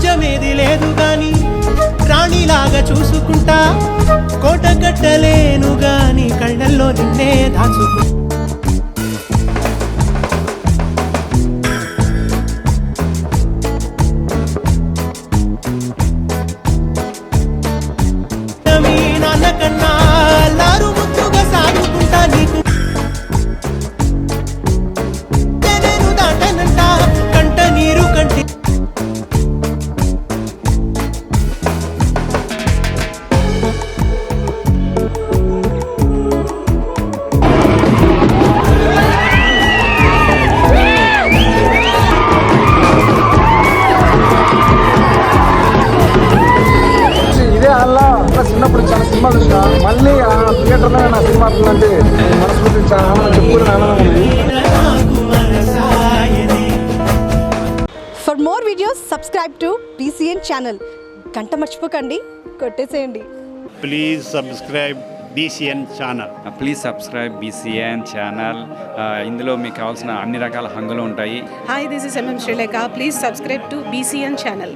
రాజ్యమేది లేదు గాని రాణిలాగా చూసుకుంటా, కోట కట్టలేను గాని కళ్ళల్లో నిన్నే దాచుకుంటా. మీ నాన్న కన్నా లారు ముద్దుగా సాగుకుంటా, నీకు నేను దాటనంట కంట నీరు కంటి. ఇదే అలా చిన్నప్పుడు చాలా సినిమాలు చూసిన, మళ్ళీ ఆ థియేటర్లో నా సినిమా అంటే మనస్ఫూర్తి చాలా ఆనందం, చెప్పుకునే ఆనందం ఉంది. For more videos, subscribe to BCN channel. గంట మర్చిపోకండి, కొట్టేసేయండి. Please subscribe BCN channel. Please subscribe BCN channel. ఇందులో మీకు కావాల్సిన అన్ని రకాల హంగులు ఉంటాయి. Hi, this is MM Sri Lanka. Please subscribe to BCN channel.